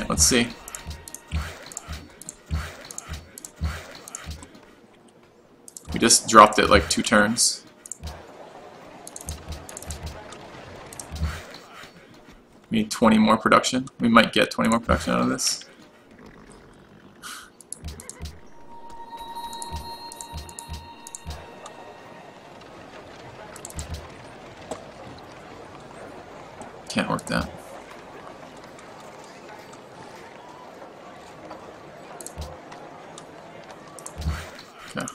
Alright, let's see. We just dropped it like 2 turns. We need 20 more production. We might get 20 more production out of this. Can't work that. Okay.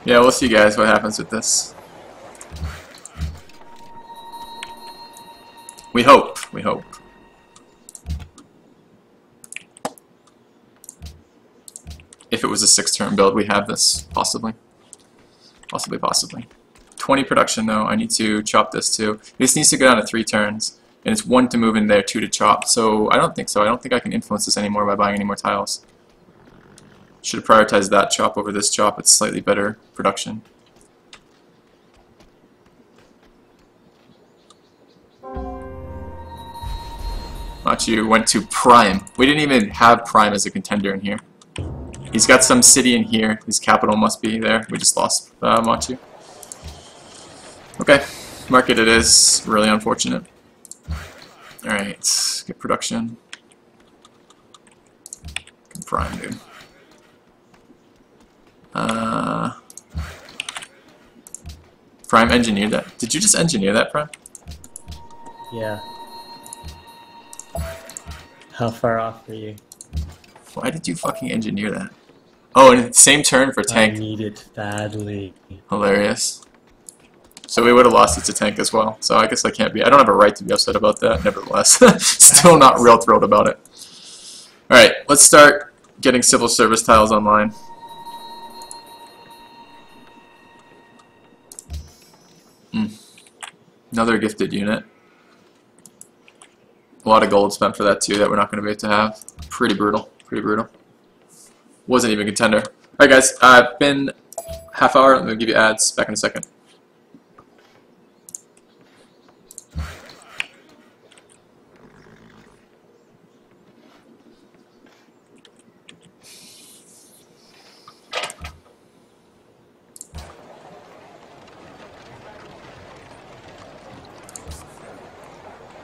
Yeah, we'll see, guys, what happens with this. We hope. We hope. If it was a 6-turn build, we have this, possibly. Possibly. 20 production, though. I need to chop this, too. This needs to go down to 3 turns. And it's 1 to move in there, 2 to chop. So, I don't think so. I don't think I can influence this anymore by buying any more tiles. Should have prioritized that chop over this chop. It's slightly better production. Machu went to Prime. We didn't even have Prime as a contender in here. He's got some city in here. His capital must be there. We just lost Machu. Okay, market it is. Really unfortunate. Alright, get production. Prime, dude. Prime engineered that. Did you just engineer that, Prime? Yeah. How far off are you? Why did you fucking engineer that? Oh, and same turn for tank. I need it badly. Hilarious. So we would have lost it to tank as well. So I guess I can't be. I don't have a right to be upset about that. Nevertheless, still not real thrilled about it. All right, let's start getting civil service tiles online. Another gifted unit. A lot of gold spent for that too that we're not going to be able to have. Pretty brutal. Pretty brutal. Wasn't even a contender. Alright guys, been half hour. I'm going to give you ads. Back in a second.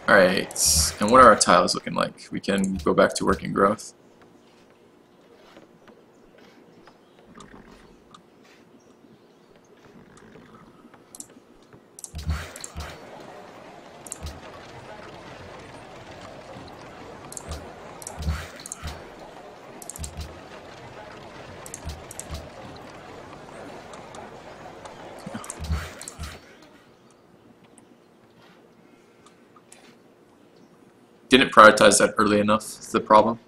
Alright, and what are our tiles looking like? We can go back to working growth. Didn't prioritize that early enough is the problem.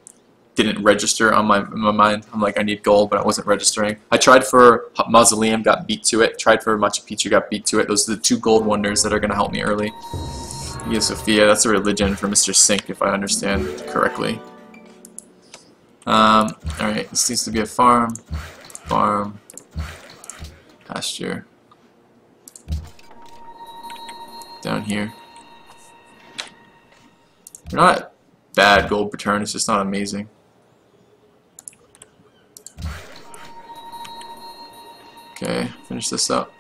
Didn't register on my mind. I'm like, I need gold, but I wasn't registering. I tried for Mausoleum, got beat to it. Tried for Machu Picchu, got beat to it. Those are the 2 gold wonders that are going to help me early. Yeah, Sophia, that's a religion for Mr. Sink, if I understand correctly. Alright, this needs to be a farm. Farm. Pasture. Down here. They're not bad gold return, it's just not amazing. Okay, finish this up.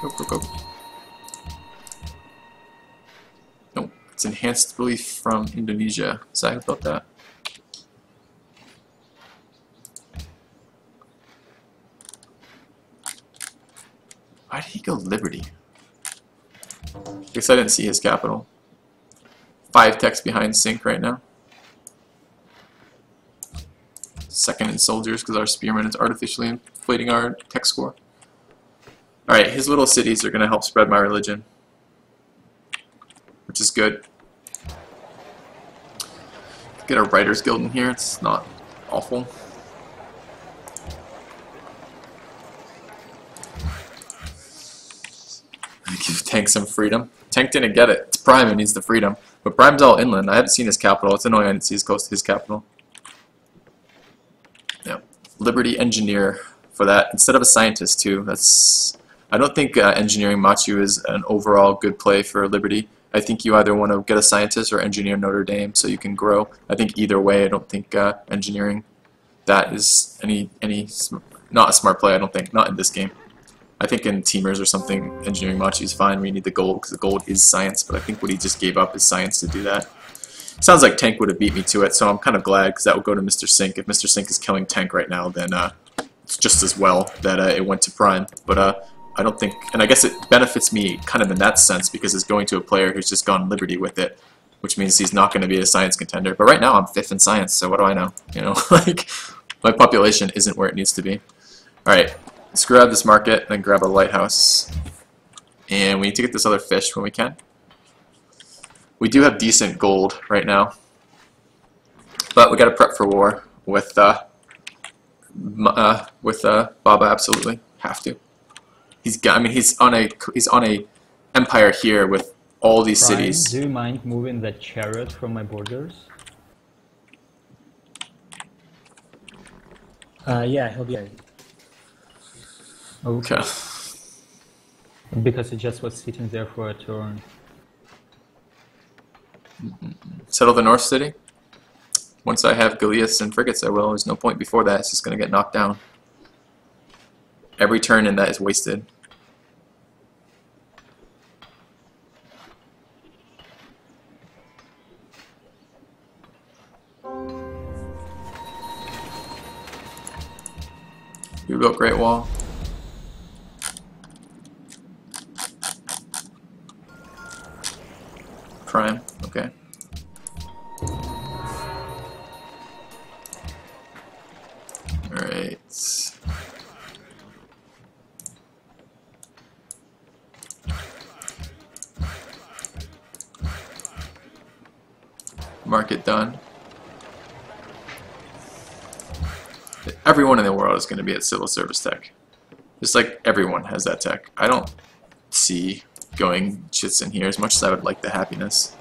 Go, go, go. Nope, it's enhanced relief from Indonesia. Sorry about that. Why did he go Liberty? Guess I didn't see his capital. 5 techs behind Sink right now. 2nd in soldiers because our spearman is artificially inflating our tech score. Alright, his little cities are going to help spread my religion, which is good. Get a writer's guild in here, it's not awful. Give Tank some freedom. Tank didn't get it. It's Prime and needs the freedom. But Prime's all inland. I haven't seen his capital. It's annoying I didn't see his close to his capital. Yeah. Liberty Engineer for that. Instead of a scientist too. That's. I don't think engineering Machu is an overall good play for Liberty. I think you either want to get a scientist or engineer Notre Dame so you can grow. I think either way, I don't think engineering that is not a smart play. I don't think, not in this game. I think in Teamers or something, engineering Machi is fine. We need the gold because the gold is science, but I think what he just gave up is science to do that. Sounds like Tank would have beat me to it, so I'm kind of glad because that would go to Mr. Sink. If Mr. Sink is killing Tank right now, then it's just as well that it went to Prime. But I don't think, and I guess it benefits me kind of in that sense because it's going to a player who's just gone Liberty with it, which means he's not going to be a science contender. But right now I'm 5th in science, so what do I know? You know, like my population isn't where it needs to be. All right, let's grab this market, then grab a lighthouse, and we need to get this other fish when we can. We do have decent gold right now, but we got to prep for war with Baba. Absolutely have to. He's got. I mean, he's on a empire here with all these Prime, cities. do you mind moving that chariot from my borders? Yeah, he'll be. Okay. Because it just was sitting there for a turn. Settle the North City. Once I have Gallias and frigates, I will. There's no point before that. It's just going to get knocked down. Every turn in that is wasted. We built Great Wall. Prime, okay. Alright. Market done. Everyone in the world is going to be at civil service tech. Just like everyone has that tech. I don't see going shits in here as much as I would like the happiness.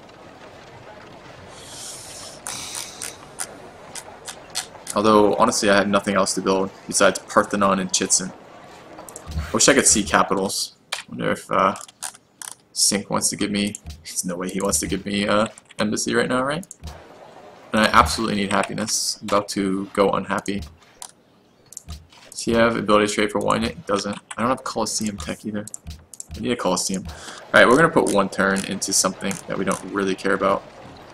Although, honestly, I have nothing else to build besides Parthenon and Chitzen. I wish I could see capitals. Wonder if Sink wants to give me... There's no way he wants to give me embassy right now, right? And I absolutely need happiness. I'm about to go unhappy. Does he have ability to trade for wine yet? He doesn't. I don't have Colosseum tech either. I need a Colosseum. Alright, we're going to put one turn into something that we don't really care about.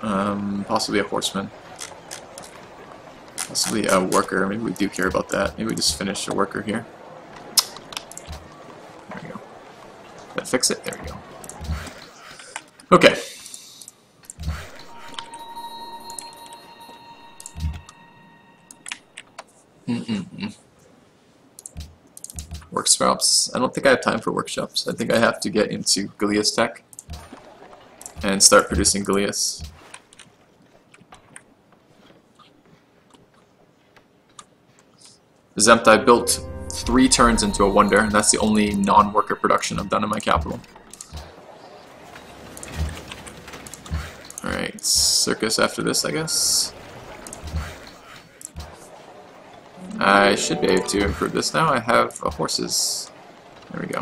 Possibly a horseman. Possibly a worker. Maybe we do care about that. Maybe we just finish a worker here. There we go. Did that fix it? There we go. Okay. Workshops. I don't think I have time for workshops. I think I have to get into Gallias tech and start producing Gallias. Zempt, I built 3 turns into a wonder, and that's the only non-worker production I've done in my capital. Alright, circus after this, I guess. I should be able to improve this now. I have horses. There we go.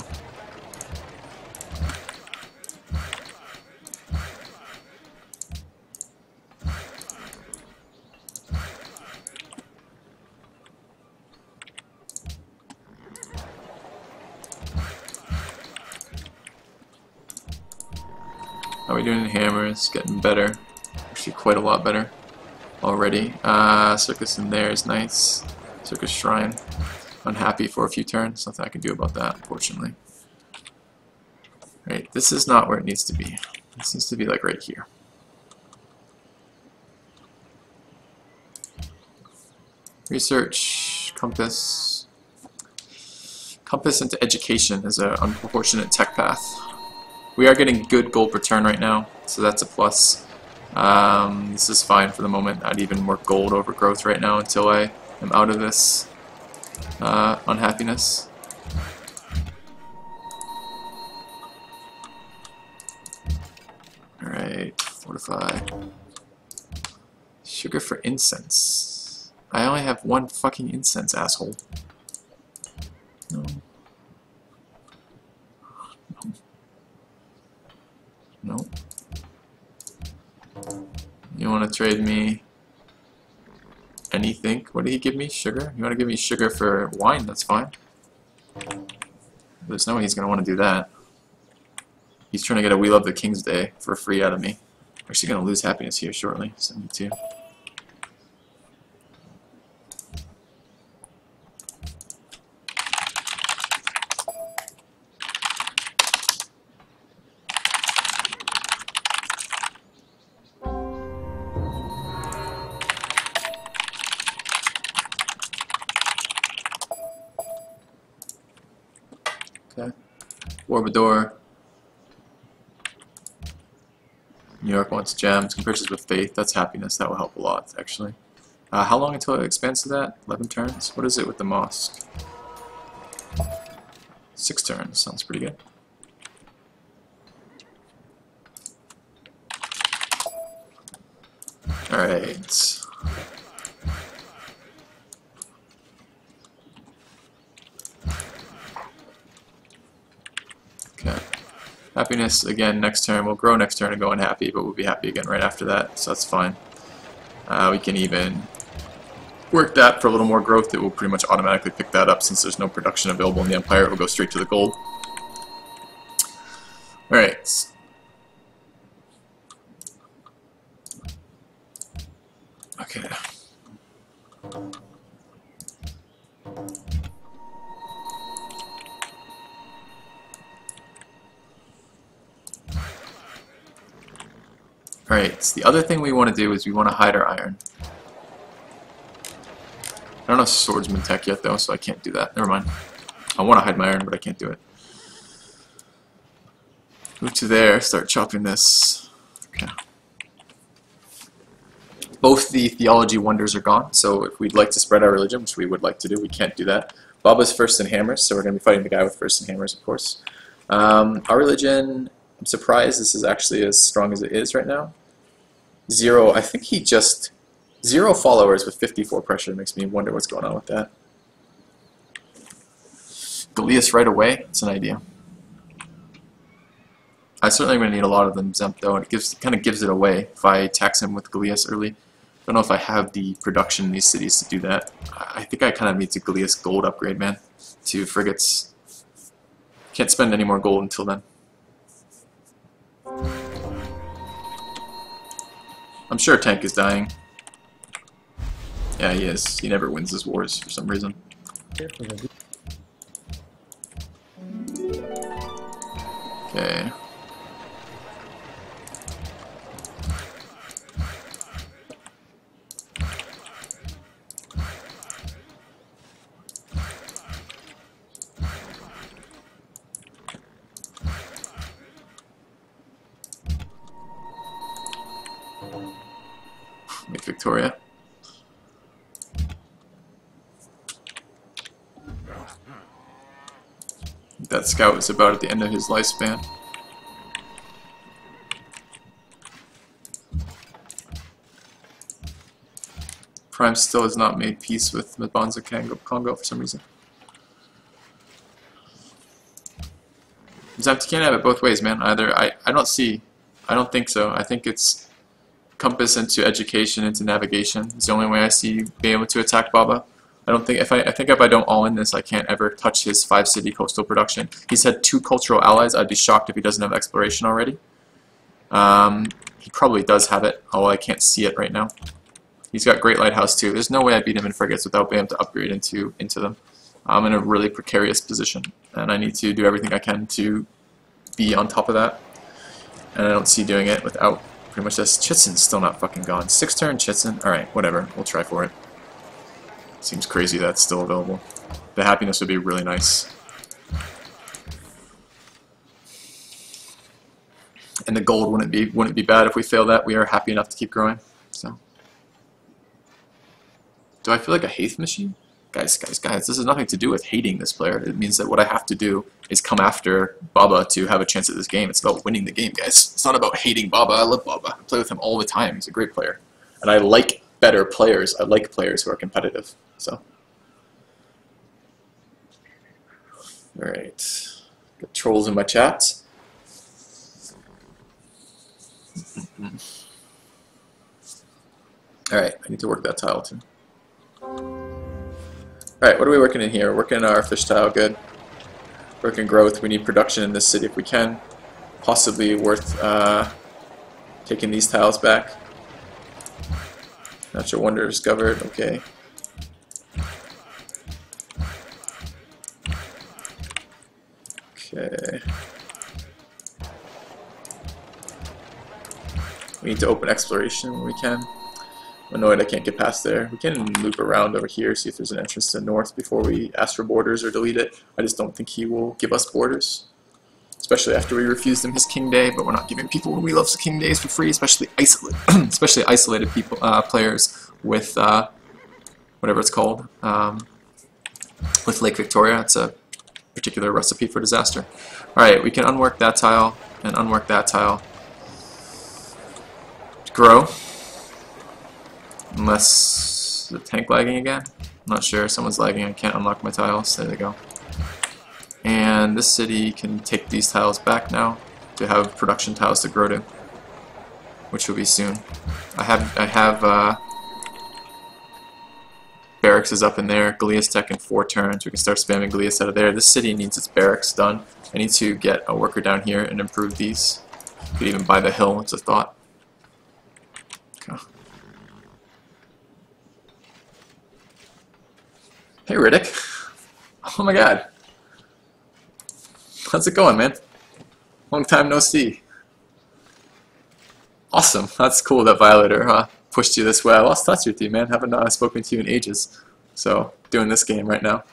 How are we doing in hammers? Getting better. Actually quite a lot better already. Circus in there is nice. Circus Shrine. Unhappy for a few turns. Nothing I can do about that, unfortunately. Right, this is not where it needs to be. This needs to be like right here. Research, compass. Compass into education is an unproportionate tech path. We are getting good gold per turn right now, so that's a plus. This is fine for the moment. I'd even work gold over growth right now until I am out of this unhappiness. Fortify. Sugar for incense. I only have one fucking incense, asshole. No. No. You want to trade me anything? What did he give me? Sugar? You want to give me sugar for wine? That's fine. There's no way he's going to want to do that. He's trying to get a We Love the King's Day for free out of me. I'm actually going to lose happiness here shortly. 72. Okay. Warbador. New York wants gems. Can purchase with faith. That's happiness. That will help a lot, actually. How long until it expands to that? 11 turns? What is it with the mosque? 6 turns. Sounds pretty good. Alright. Okay. Happiness again next turn. We'll grow next turn and go unhappy, but we'll be happy again right after that, so that's fine. We can even work that for a little more growth. It will pretty much automatically pick that up since there's no production available in the Empire. It will go straight to the gold. Alright. Okay. Alright, so the other thing we want to do is we want to hide our iron. I don't have swordsman tech yet though, so I can't do that. Never mind. I want to hide my iron, but I can't do it. Move to there, start chopping this. Okay. Both the theology wonders are gone, so if we'd like to spread our religion, which we would like to do, we can't do that. Baba's first in hammers, so we're going to be fighting the guy with first in hammers, of course. Our religion, I'm surprised this is actually as strong as it is right now. 0, I think he just... 0 followers with 54 pressure makes me wonder what's going on with that. Goliath right away, it's an idea. I certainly am going to need a lot of them exempt though, and it kind of gives it away if I tax him with Goliath early. I don't know if I have the production in these cities to do that. I think I kind of need to Goliath gold upgrade, man, to frigates. Can't spend any more gold until then. I'm sure Tank is dying. Yeah, he is. He never wins his wars for some reason. Okay. Make Victoria. That scout is about at the end of his lifespan. Prime still has not made peace with Mbanza Congo for some reason. Zempt, you can't have it both ways, man. Either I don't think so. I think it's compass into education, into navigation. It's the only way I see you being able to attack Baba. I think if I don't all in this, I can't ever touch his 5-city coastal production. He's had 2 cultural allies. I'd be shocked if he doesn't have exploration already. He probably does have it, although I can't see it right now. He's got Great Lighthouse too. There's no way I beat him in frigates without being able to upgrade into them. I'm in a really precarious position, and I need to do everything I can to be on top of that. And I don't see doing it without pretty much this. Chitsen's still not fucking gone. 6 turn Chitsen. Alright, whatever. We'll try for it. Seems crazy that's still available. The happiness would be really nice. And the gold wouldn't be bad if we fail that. We are happy enough to keep growing. So, do I feel like a Haith machine? Guys, this has nothing to do with hating this player. It means that what I have to do is come after Baba to have a chance at this game. It's about winning the game, guys. It's not about hating Baba. I love Baba. I play with him all the time. He's a great player. And I like better players. I like players who are competitive. So, alright. Got trolls in my chat. Alright, I need to work that tile too. Alright, what are we working in here? We're working in our fish tile, good. Working growth, we need production in this city if we can. Possibly worth taking these tiles back. Natural wonder discovered, okay. Okay. We need to open exploration when we can. I'm annoyed I can't get past there. We can loop around over here, see if there's an entrance to the north before we ask for borders or delete it. I just don't think he will give us borders. Especially after we refused him his King Day, but we're not giving people we love King Days for free, especially isolated people, players with whatever it's called, with Lake Victoria. It's a particular recipe for disaster. Alright, we can unwork that tile and unwork that tile. Grow. Unless the tank lagging again. I'm not sure. Someone's lagging. I can't unlock my tiles. There they go. And this city can take these tiles back now to have production tiles to grow to, which will be soon. I have barracks is up in there. Galea's Tech in 4 turns. We can start spamming Galea's out of there. This city needs its barracks done. I need to get a worker down here and improve these. Could even buy the hill. It's a thought. Okay. Hey Riddick. Oh my god. How's it going, man? Long time no see. Awesome. That's cool that Violator pushed you this way. I lost touch with you, man. Haven't spoken to you in ages. So, doing this game right now.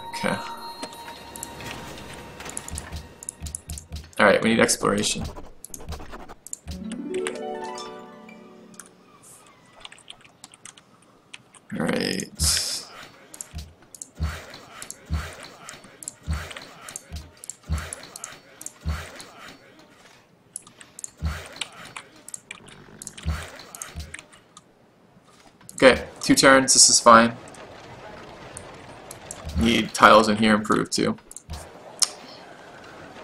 Okay. Alright, we need exploration. Alright. Okay, 2 turns, this is fine. Need tiles in here improved too.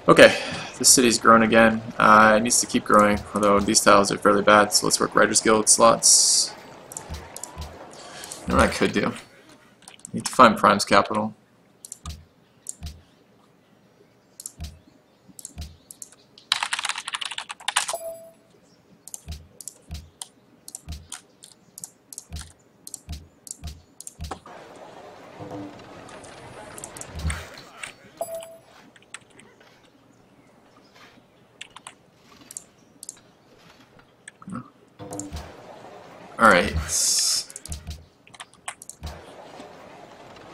Okay, this city's grown again. It needs to keep growing, although these tiles are fairly bad, so let's work Writers Guild slots. You know what I could do? Need to find Prime's capital. Alright.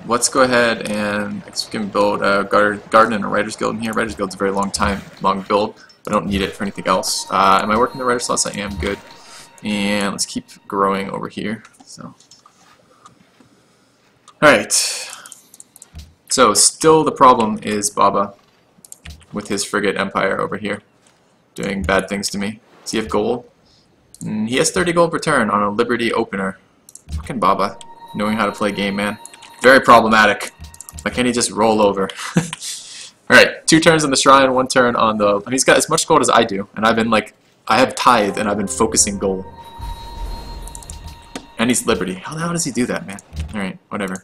Let's go ahead and we can build a garden and a Writers Guild in here. Writers Guild's a very long build, but I don't need it for anything else. Am I working the Writer slots? I am, good. And let's keep growing over here. So, alright. So, still the problem is Baba with his frigate empire over here, doing bad things to me. Does he have gold? He has 30 gold per turn on a Liberty opener. Fucking Baba, knowing how to play game, man. Very problematic. Why can't he just roll over? Alright, 2 turns on the shrine, 1 turn on the... he's got as much gold as I do, and I've been like... I have tithe, and I've been focusing gold. And he's Liberty. How the hell does he do that, man? Alright, whatever.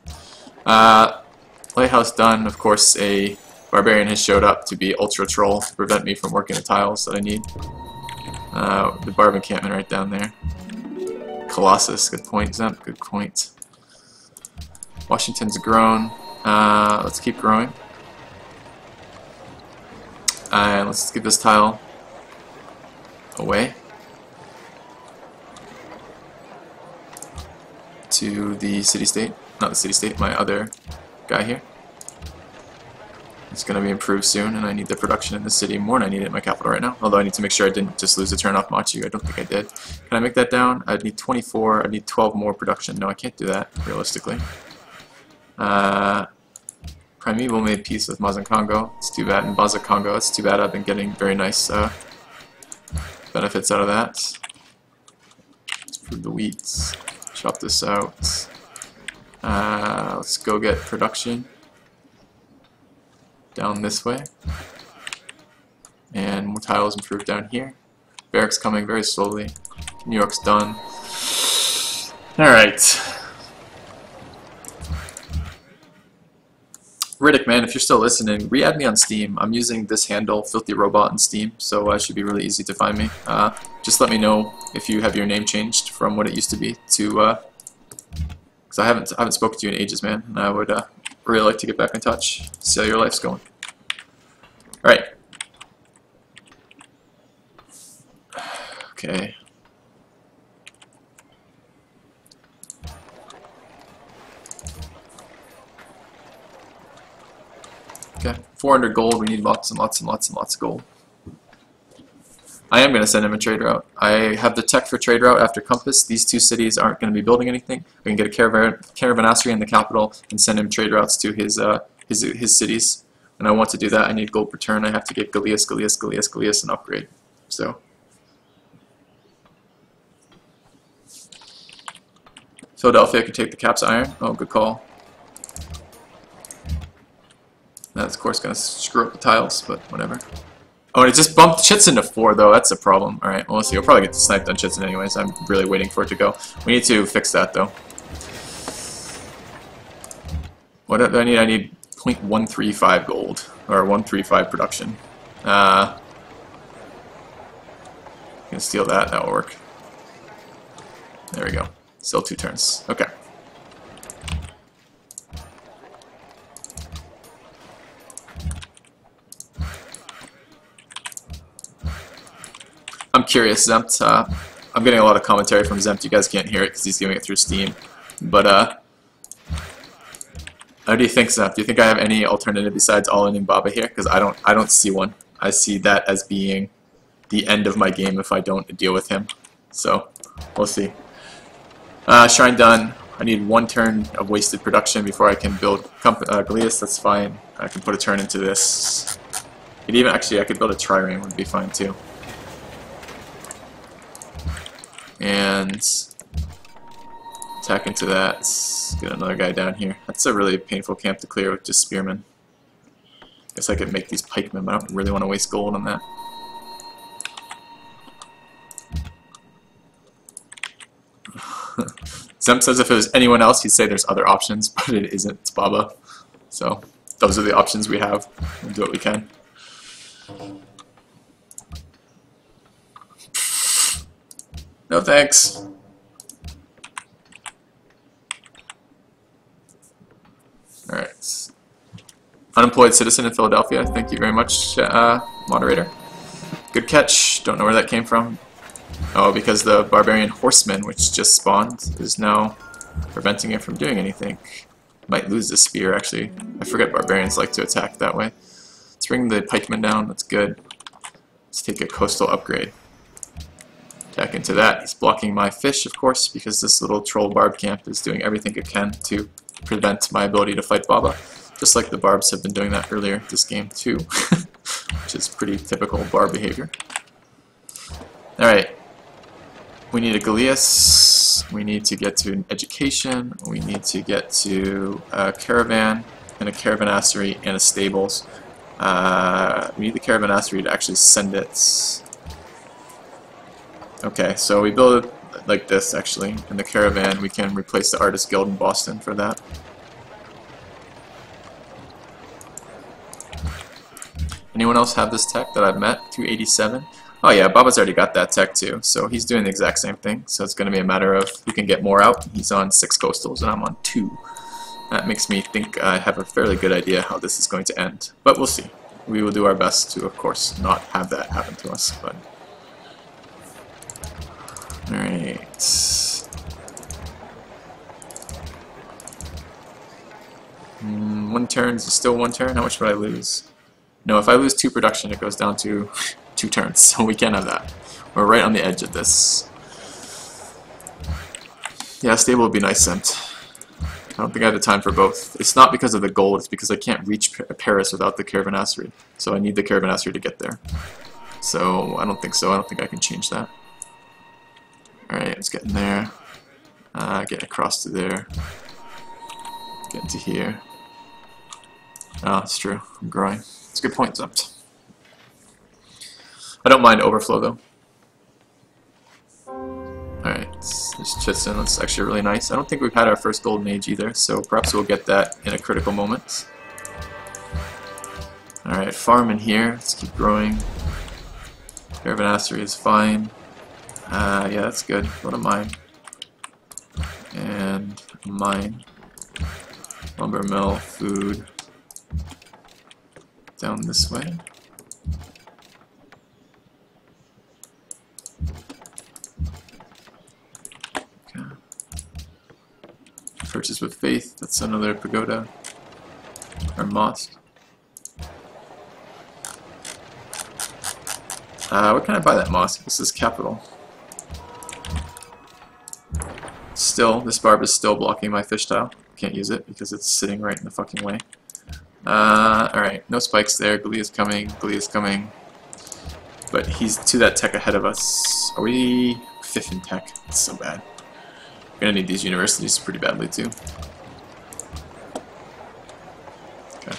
Lighthouse done. Of course, a Barbarian has showed up to be Ultra Troll to prevent me from working the tiles that I need. The Barb encampment right down there. Colossus, good point. Zemp, good point. Washington's grown. Let's keep growing. And let's give this tile away to the city-state. Not the city-state, my other guy here. It's going to be improved soon, and I need the production in the city more than I need it in my capital right now. Although I need to make sure I didn't just lose a turn off Machu. I don't think I did. Can I make that down? I'd need 24. I'd need 12 more production. No, I can't do that, realistically. Primeval made peace with Mazan Congo. It's too bad. In Baza Congo, it's too bad. I've been getting very nice benefits out of that. Let's prove the wheats. Chop this out. Let's go get production down this way. And more tiles improved down here. Barracks coming very slowly. New York's done. Alright. Riddick, man, if you're still listening, re-add me on Steam. I'm using this handle, FilthyRobot, in Steam, so it should be really easy to find me. Just let me know if you have your name changed from what it used to be to, because I haven't spoken to you in ages, man, and I would really like to get back in touch, see how your life's going. Alright. Okay. Okay, 400 gold, we need lots and lots and lots and lots of gold. I am going to send him a trade route. I have the tech for trade route after Compass. These two cities aren't going to be building anything. We can get a caravanserai in the capital and send him trade routes to his cities. And I want to do that. I need gold per turn. I have to get Galeas, and upgrade. So. Philadelphia can take the Caps Iron. Oh, good call. That's, of course, going to screw up the tiles, but whatever. Oh, and it just bumped Chitzen to 4, though. That's a problem. Alright, well, let's see. We'll probably get sniped on Chitzen anyways. I'm really waiting for it to go. We need to fix that, though. What do I need? I need 0.135 gold, or 135 production. Gonna steal that. That'll work. There we go. Still 2 turns. Okay. I'm curious, Zempt. I'm getting a lot of commentary from Zempt. You guys can't hear it because he's giving it through Steam. But how do you think, Zempt? Do you think I have any alternative besides all-in and Baba here? Because I don't see one. I see that as being the end of my game if I don't deal with him. So we'll see. Shrine done. I need 1 turn of wasted production before I can build Galeas. That's fine. I can put a turn into this. I could build a trireme. Would be fine too. And attack into that. Get another guy down here. That's a really painful camp to clear with just spearmen. Guess I could make these pikemen, but I don't really want to waste gold on that. Zemp says if it was anyone else, he'd say there's other options, but it isn't. It's Baba. So those are the options we have. We'll do what we can. No thanks. Alright. Unemployed citizen in Philadelphia. Thank you very much, moderator. Good catch. Don't know where that came from. Oh, because the barbarian horseman, which just spawned, is now preventing it from doing anything. Might lose the spear, actually. I forget barbarians like to attack that way. Let's bring the pikemen down. That's good. Let's take a coastal upgrade. Attack into that. He's blocking my fish, of course, because this little troll barb camp is doing everything it can to prevent my ability to fight Baba. Just like the barbs have been doing that earlier this game, too. Which is pretty typical barb behavior. Alright. We need a Galeas. We need to get to an education. We need to get to a caravan, and a caravanserai, and a stables. We need the caravanserai to actually send it. Okay, so we build it like this, actually. In the caravan, we can replace the Artist Guild in Boston for that. Anyone else have this tech that I've met? 287? Oh yeah, Baba's already got that tech too, so he's doing the exact same thing. So it's going to be a matter of who can get more out. He's on 6 coastals and I'm on 2. That makes me think I have a fairly good idea how this is going to end. But we'll see. We will do our best to, of course, not have that happen to us. But alright. 1 turn is still 1 turn. How much would I lose? No, if I lose 2 production, it goes down to 2 turns. So we can't have that. We're right on the edge of this. Yeah, stable would be nice, Sent. I don't think I have the time for both. It's not because of the gold, it's because I can't reach Paris without the Caravanserai. So I need the Caravanserai to get there. So I don't think so. I don't think I can change that. Alright, let's get in there. Get across to there. Get into here. Oh, it's true. I'm growing. It's a good point, Zept. I don't mind overflow, though. Alright, there's Chitzen. That's actually really nice. I don't think we've had our first golden age either, so perhaps we'll get that in a critical moment. Alright, farm in here. Let's keep growing. Caravanserai is fine. Yeah, that's good. Go to mine. And mine. Lumber mill, food. Down this way. Okay. Purchase with faith. That's another pagoda. Or mosque. Where can I buy that mosque? This is capital. Still, this barb is still blocking my fish tile. Can't use it because it's sitting right in the fucking way. Alright, no spikes there. Glee is coming. Glee is coming. But he's to that tech ahead of us. Are we 5th in tech? It's so bad. We're gonna need these universities pretty badly too. Okay.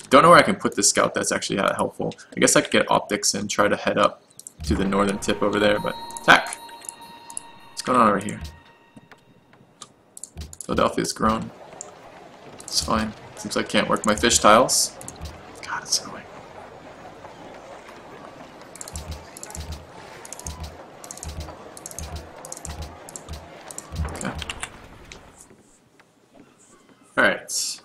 Don't know where I can put this scout that's actually helpful. I guess I could get optics and try to head up to the northern tip over there, but attack! What's going on over here? Philadelphia's grown. It's fine. Seems like I can't work my fish tiles. God, it's annoying. Okay. Alright.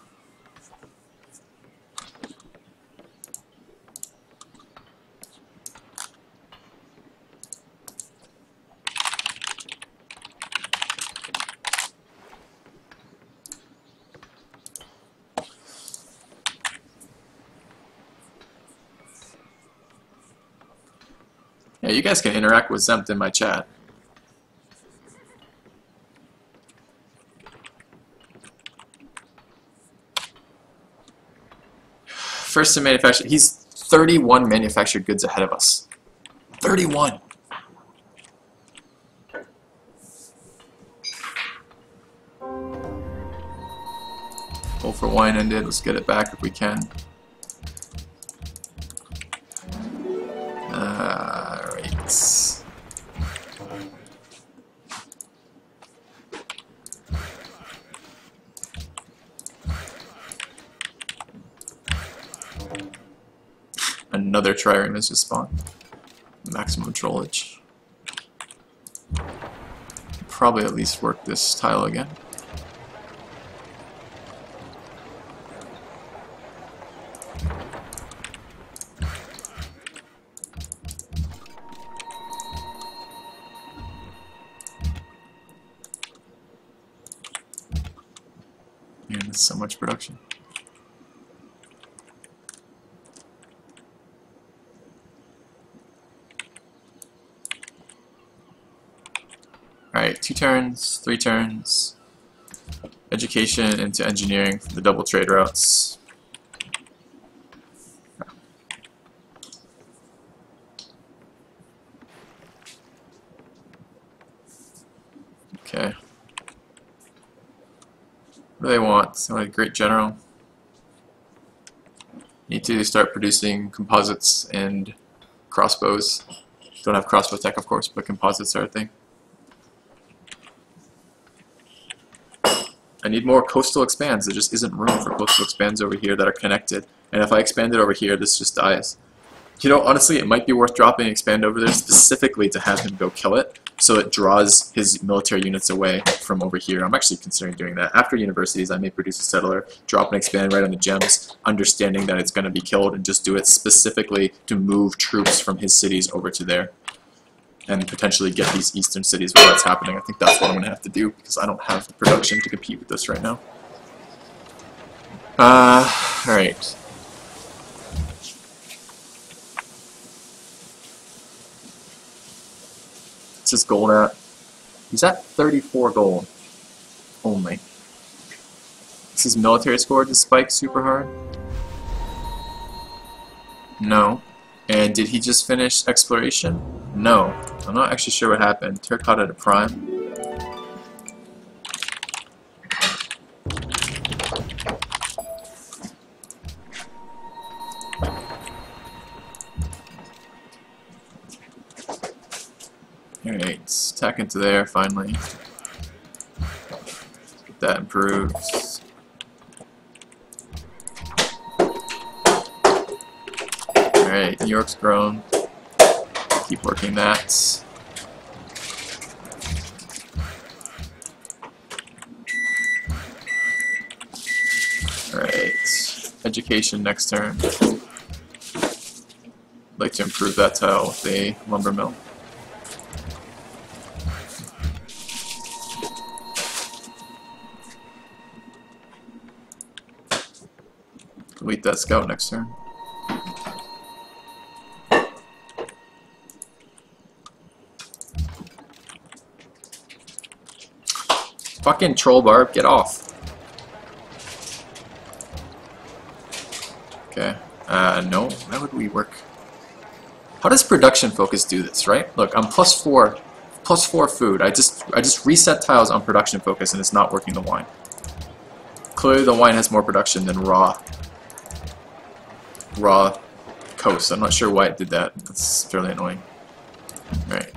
Yeah, you guys can interact with Zempt in my chat. First in manufacture, he's 31 manufactured goods ahead of us. 31! Pull for wine ended, let's get it back if we can. Alright. Another trireme has just spawned. Maximum trollage. Probably at least work this tile again. Man, there's so much production. Alright, 2 turns, 3 turns. Education into engineering for the double trade routes. Okay. What do they want? They want a great general. Need to start producing composites and crossbows. Don't have crossbow tech, of course, but composites are a thing. I need more coastal expands. There just isn't room for coastal expands over here that are connected. And if I expand it over here, this just dies. You know, honestly, it might be worth dropping expand over there specifically to have him go kill it, so it draws his military units away from over here. I'm actually considering doing that. After universities, I may produce a settler, drop and expand right on the gems, understanding that it's going to be killed, and just do it specifically to move troops from his cities over to there. and potentially get these eastern cities where that's happening. I think that's what I'm going to have to do because I don't have the production to compete with this right now. Alright. What's his gold at? He's at 34 gold only. Is his military score to spike super hard? No. And did he just finish exploration? No. I'm not actually sure what happened. Terracotta to prime. Alright, attack into there finally. Get that improved. Alright, New York's grown. Keep working that. Alright, education next turn. I'd like to improve that tile with a lumber mill. Delete that scout next turn. Fucking troll barb, get off. Okay. No. Why would we work? How does production focus do this, right? Look, I'm +4 food. I just reset tiles on production focus and it's not working the wine. Clearly the wine has more production than raw coast. I'm not sure why it did that. That's fairly annoying. Right.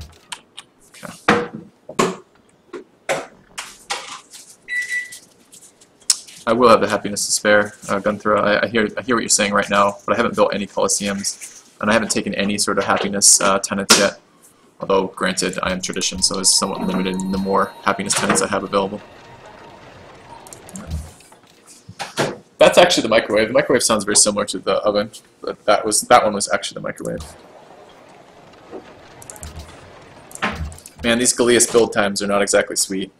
Okay. I will have the happiness to spare, Gunther. I hear what you're saying right now, but I haven't built any Colosseums, and I haven't taken any sort of happiness tenants yet. Although, granted, I am tradition, so it's somewhat limited in the more happiness tenants I have available. That's actually the microwave. The microwave sounds very similar to the oven, but that one was actually the microwave. Man, these Galeas build times are not exactly sweet.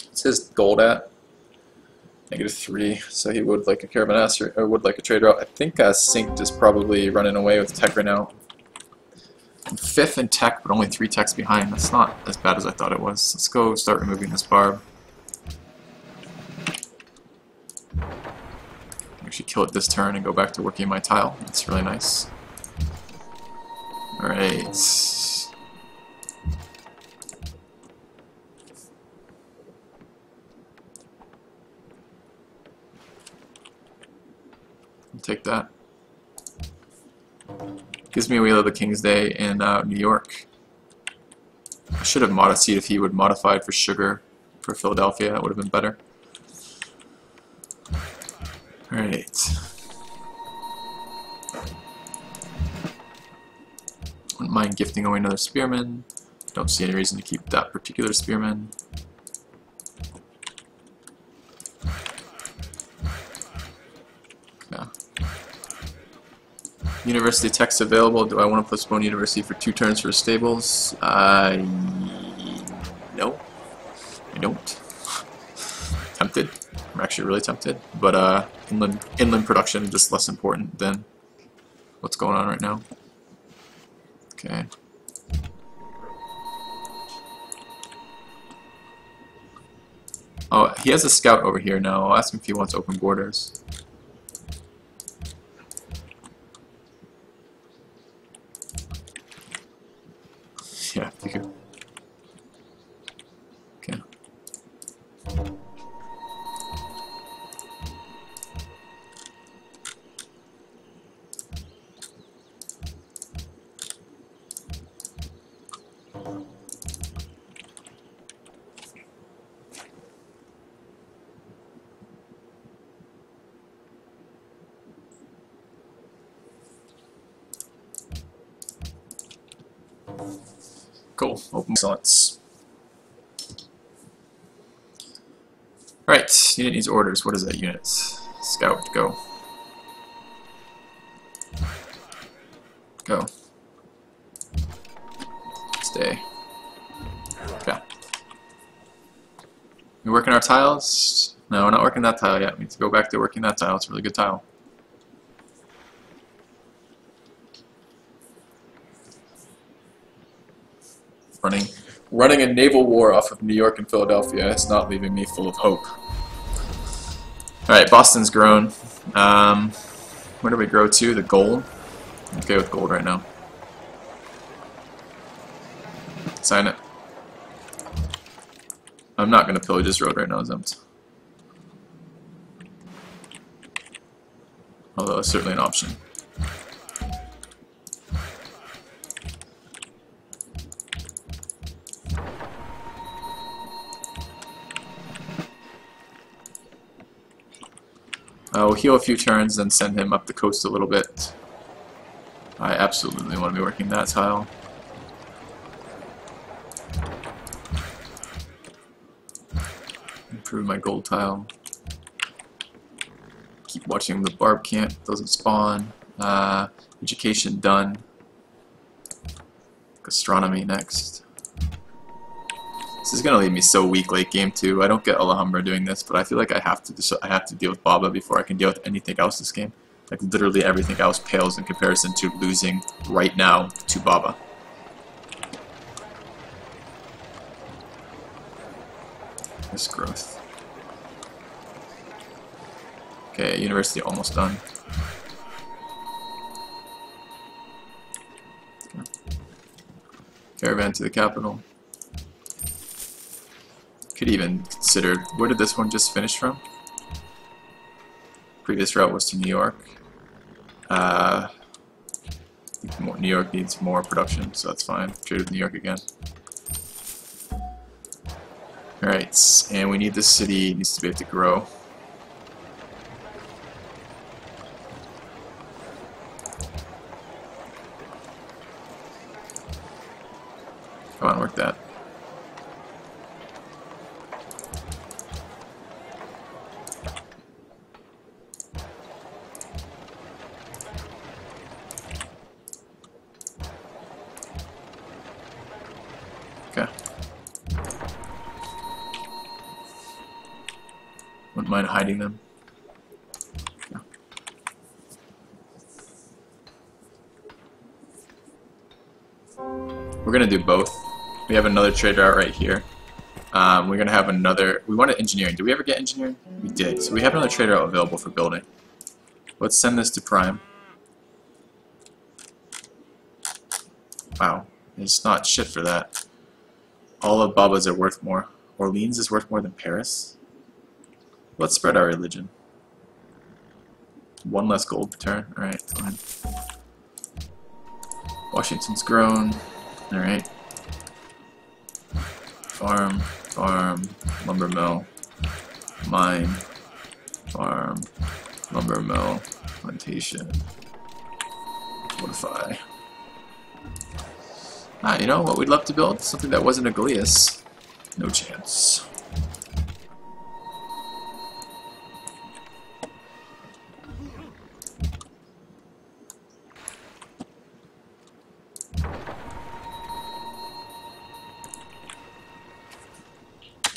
What's his gold at? -3, so he would like a caravanserai, or would like a trade route. I think Synced is probably running away with tech right now. I'm 5th in tech, but only 3 techs behind. That's not as bad as I thought it was. Let's go start removing this barb. Actually kill it this turn and go back to working my tile. That's really nice. Alright. Take that. Gives me a wheel of the King's Day in New York. I should have seen if he would modify it for sugar for Philadelphia. That would have been better. Alright. Wouldn't mind gifting away another spearman. Don't see any reason to keep that particular spearman. Yeah. University techs available. Do I want to postpone university for 2 turns for stables? No, I don't. Tempted. I'm actually really tempted. But inland production is just less important than what's going on right now. Okay. Oh, he has a scout over here now. I'll ask him if he wants open borders. Yeah, figure. Okay. Cool. Open excellence. Right, unit needs orders. What is that unit? Scout, go. Go. Stay. Okay. We working our tiles? No, we're not working that tile yet. We need to go back to working that tile. It's a really good tile. Running a naval war off of New York and Philadelphia. It's not leaving me full of hope. Alright, Boston's grown. Where do we grow to? The gold? I'm okay with gold right now. Sign it. I'm not going to pillage this road right now, Zempt. Although it's certainly an option. We'll heal a few turns, then send him up the coast a little bit. I absolutely want to be working that tile. Improve my gold tile. Keep watching the barb camp, doesn't spawn. Education done. Gastronomy next. This is gonna leave me so weak late game too. I don't get Alhambra doing this, but I feel like I have to deal with Baba before I can deal with anything else this game. Like literally everything else pales in comparison to losing right now to Baba. This growth. Okay, university almost done. Caravan to the capital. Could even consider, where did this one just finish from? Previous route was to New York. New York needs more production, so that's fine. Trade with New York again. Alright, and we need this city, it needs to be able to grow. Come on, work that. Okay. Wouldn't mind hiding them. Okay. We're gonna do both. We have another trader out right here. We're gonna have another. We wanted engineering. Did we ever get engineering? We did. So we have another trader out available for building. Let's send this to Prime. Wow, it's not shit for that. All of Babas are worth more. Orleans is worth more than Paris. Let's spread our religion. One less gold per turn. Alright, fine. Washington's grown. Alright. Farm, farm, lumber mill, mine, farm, lumber mill, plantation, fortify. You know what we'd love to build? Something that wasn't a Galeas. No chance.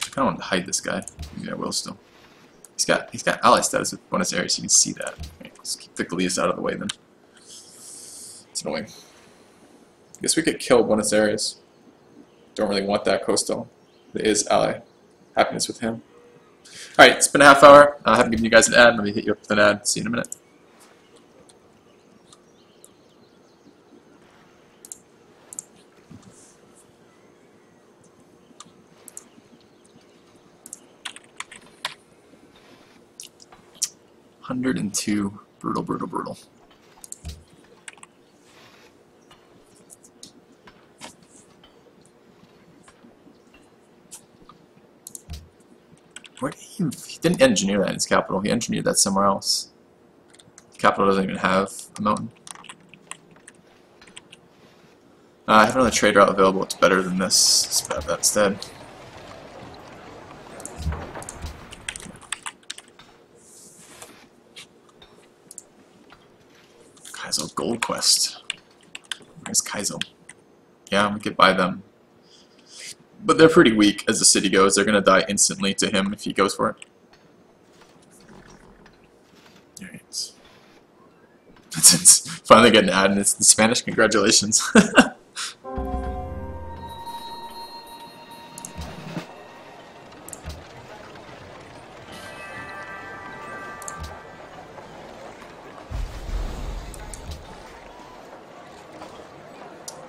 I don't want to hide this guy. Maybe I will still. He's got ally status with Buenos Aires. You can see that. Okay, let's keep the Galeas out of the way then. It's annoying. Guess we could kill Buenos Aires. Don't really want that coastal. There is ally happiness with him. Alright, it's been a half hour. I haven't given you guys an ad. Let me hit you up with an ad. See you in a minute. $102. Brutal, brutal, brutal. Where did he didn't engineer that in his capital. He engineered that somewhere else. Capital doesn't even have a mountain. I have another trade route available. It's better than this. Let's grab that instead. Kaizo Gold Quest. Where's Kaizo? Yeah, we could buy them. But they're pretty weak as the city goes. They're going to die instantly to him if he goes for it. Alright. It's finally getting an ad and it's in Spanish. Congratulations.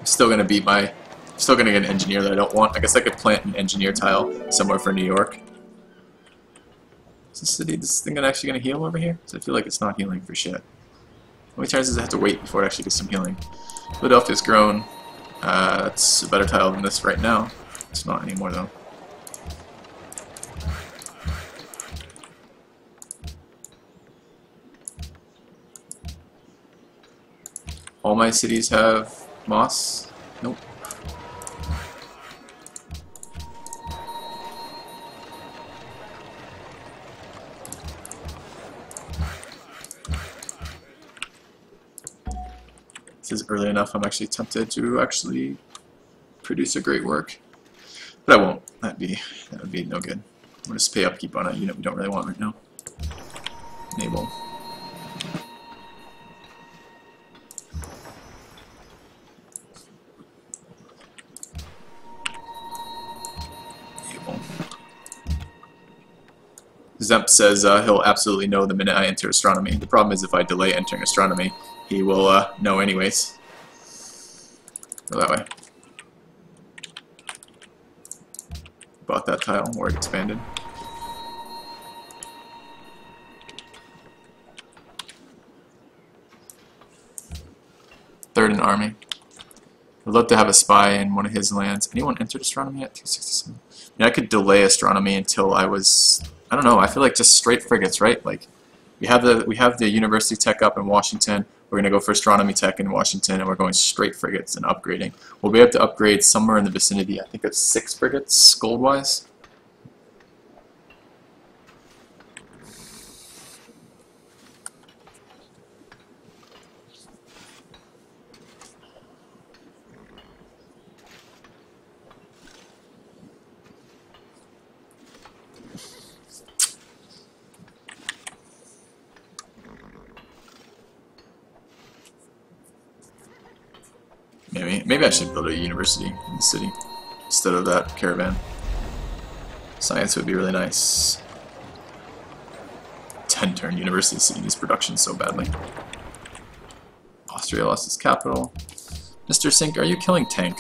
Still gonna beat my, still gonna get an engineer that I don't want. I guess I could plant an engineer tile somewhere for New York. Is this thing actually gonna heal over here? Because I feel like it's not healing for shit. How many turns does it have to wait before it actually gets some healing? Philadelphia's grown. That's a better tile than this right now. It's not anymore though. All my cities have moss? Nope. This is early enough. I'm actually tempted to actually produce a great work, but I won't. That would be no good. We'll just pay upkeep on a unit we don't really want right now. Enable. Zemp says he'll absolutely know the minute I enter astronomy. The problem is if I delay entering astronomy, he will know anyways. Go that way. Bought that tile, or it expanded. Third in army. I'd love to have a spy in one of his lands. Anyone entered astronomy at 267? Yeah, I could delay astronomy until I was, I don't know, I feel like just straight frigates, right? Like we have the university tech up in Washington. We're gonna go for astronomy tech in Washington, and we're going straight frigates and upgrading. We'll be able to upgrade somewhere in the vicinity, I think, of 6 frigates gold-wise. Maybe I should build a university in the city instead of that caravan. Science would be really nice. 10-turn university city needs production so badly. Austria lost its capital. Mr. Sink, are you killing Tank?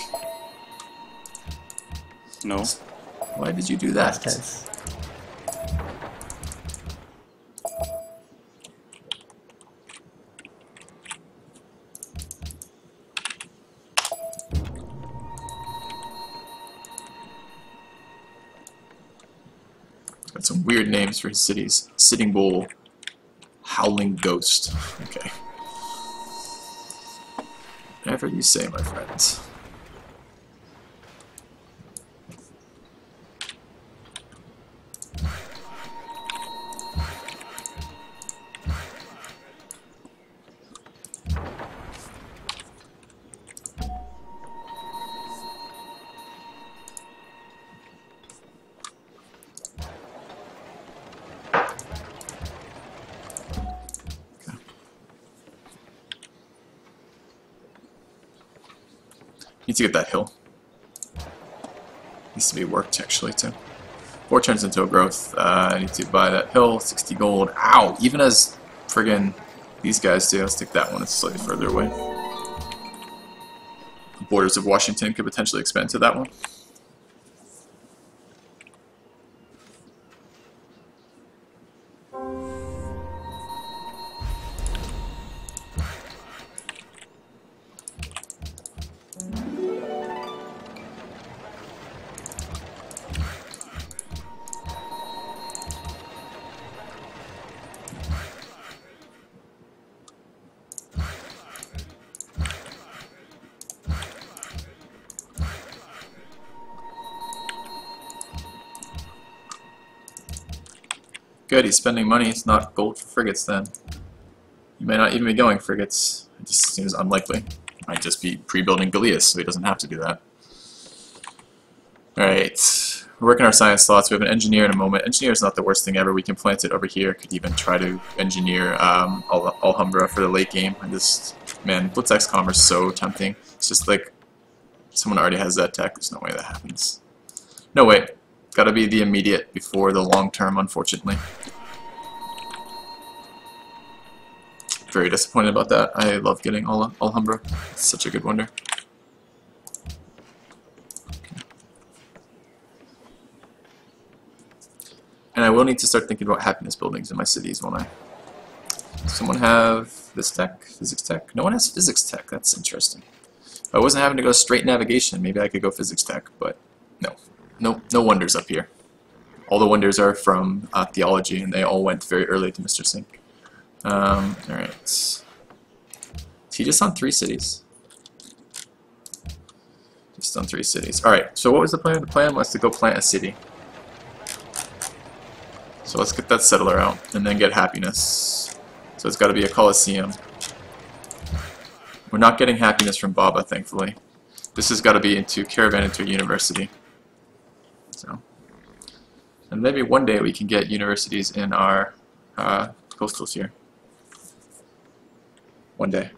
No. Why did you do that? Tense. Got some weird names for his cities. Sitting Bull, Howling Ghost. Okay. Whatever you say, my friends. Need to get that hill. Needs to be worked actually too. 4 turns into a growth. I need to buy that hill. 60 gold. Ow! Even as friggin' these guys do. Let's take that one. It's slightly further away. The borders of Washington could potentially expand to that one. Good, he's spending money. It's not gold for frigates then. He may not even be going frigates. It just seems unlikely. Might just be pre-building Galeas, so he doesn't have to do that. Alright, we're working our science slots. We have an engineer in a moment. Engineer is not the worst thing ever. We can plant it over here. Could even try to engineer Alhambra for the late game. I just, man, Blitz XCOM are so tempting. It's just like, someone already has that tech. There's no way that happens. No way. Gotta be the immediate before the long term, unfortunately. Very disappointed about that. I love getting Alhambra. It's such a good wonder. And I will need to start thinking about happiness buildings in my cities, won't I? Does someone have this tech? Physics tech? No one has physics tech. That's interesting. If I wasn't having to go straight navigation, maybe I could go physics tech, but no. No wonders up here. All the wonders are from theology, and they all went very early to Mr. Sink. Alright. Is he just on 3 cities? Just on 3 cities. Alright, so what was the plan? The plan was to go plant a city. So let's get that settler out, and then get happiness. So it's got to be a Colosseum. We're not getting happiness from Baba, thankfully. This has got to be into caravan into a university. So, and maybe one day we can get universities in our coastals here. One day.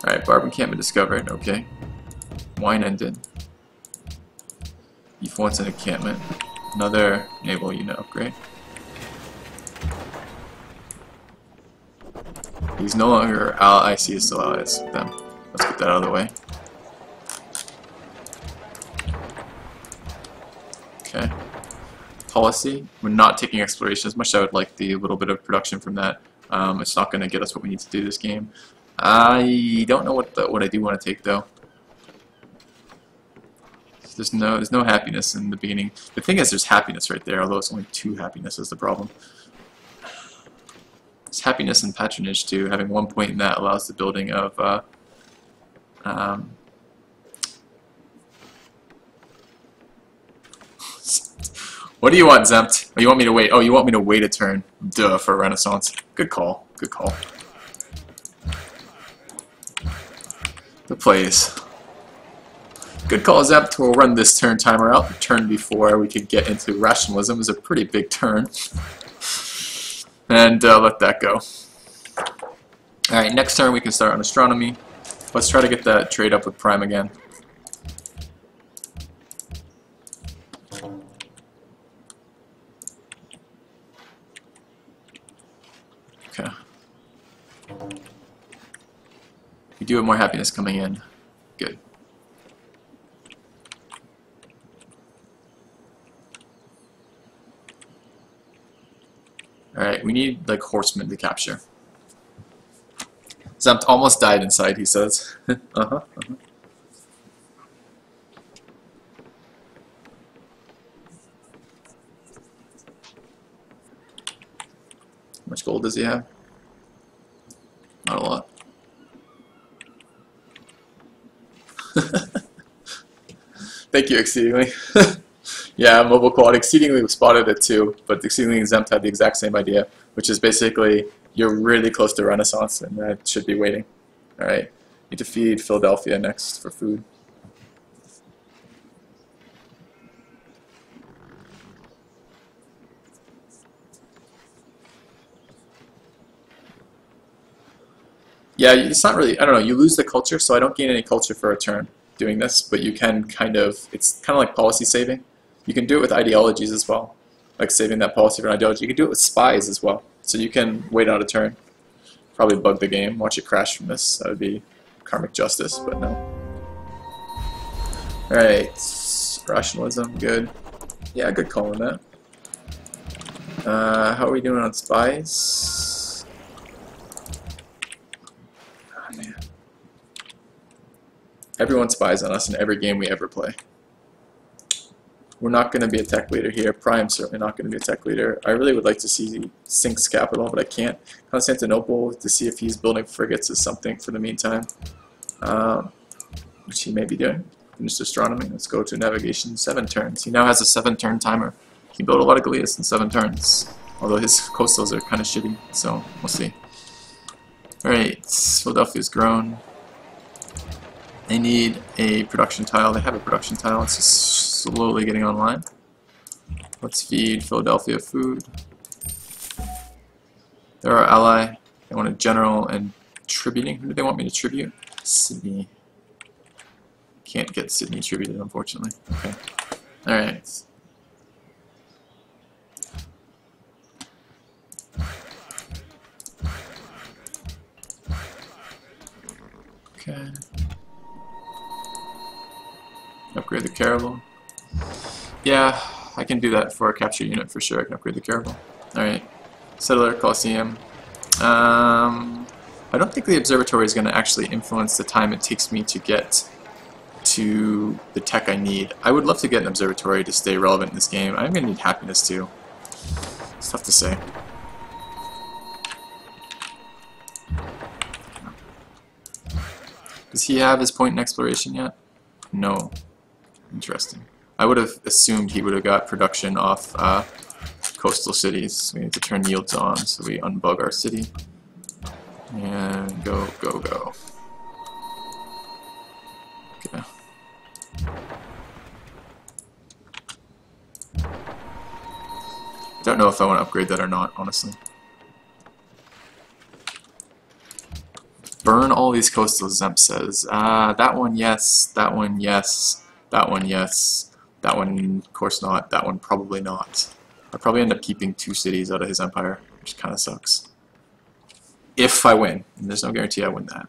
Alright, Barb encampment discovered. Okay. Wine ended. Eve wants an encampment. Another naval unit upgrade. He's no longer allies, he is still allies with them. Let's get that out of the way. Okay. Policy. We're not taking exploration as much as I would like the little bit of production from that. It's not going to get us what we need to do this game. I don't know what I do want to take though. There's no happiness in the beginning. The thing is, there's happiness right there, although it's only 2 happiness is the problem. There's happiness and patronage too. Having 1 point in that allows the building of what do you want, Zempt? Oh, you want me to wait? Oh, you want me to wait a turn? Duh, for a Renaissance. Good call. Good call. The plays. Good call, Zempt. We'll run this turn timer out. The turn before we could get into rationalism is a pretty big turn. And let that go. Alright, next turn we can start on astronomy. Let's try to get that trade up with Prime again. Okay. We do have more happiness coming in. Good. Alright, we need like horsemen to capture. Zempt almost died inside, he says. How much gold does he have? Not a lot. Thank you, Exceedingly. Yeah, mobile quad. Exceedingly spotted it too, but Exceedingly and Zempt had the exact same idea, which is basically you're really close to Renaissance and that should be waiting. Alright, need to feed Philadelphia next for food. Yeah, it's not really, I don't know, you lose the culture, so I don't gain any culture for a turn doing this, but you can kind of, it's kind of like policy saving. You can do it with ideologies as well, like saving that policy for an ideology. You can do it with spies as well, so you can wait out a turn. Probably bug the game, watch it crash from this. That would be karmic justice, but no. Alright, rationalism, good. Yeah, good call on that. How are we doing on spies? Oh, man. Everyone spies on us in every game we ever play. We're not going to be a tech leader here. Prime's certainly not going to be a tech leader. I really would like to see Sink's capital, but I can't. Constantinople, to see if he's building frigates is something for the meantime, which he may be doing. Finished astronomy. Let's go to navigation. 7 turns. He now has a 7-turn timer. He built a lot of Galeas in 7 turns. Although his coastals are kind of shitty, so we'll see. Alright, Philadelphia's grown. They need a production tile. They have a production tile. It's just slowly getting online. Let's feed Philadelphia food. They're our ally. They want a general and tributing. Who do they want me to tribute? Sydney. Can't get Sydney tributed, unfortunately. Okay. Alright. Okay. Upgrade the Caribou. Yeah, I can do that for a capture unit for sure. I can upgrade the Caribou. Alright. Settler, Coliseum. I don't think the observatory is going to actually influence the time it takes me to get to the tech I need. I would love to get an observatory to stay relevant in this game. I'm going to need happiness too. It's tough to say. Does he have his point in exploration yet? No. Interesting. I would have assumed he would have got production off coastal cities. We need to turn yields on, so we unbug our city. And go, go, go. Okay. Don't know if I want to upgrade that or not, honestly. Burn all these coastal, Zemp says. That one, yes. That one, yes. That one, yes. That one, of course not. That one, probably not. I'll probably end up keeping 2 cities out of his empire, which kind of sucks. If I win. And there's no guarantee I win that.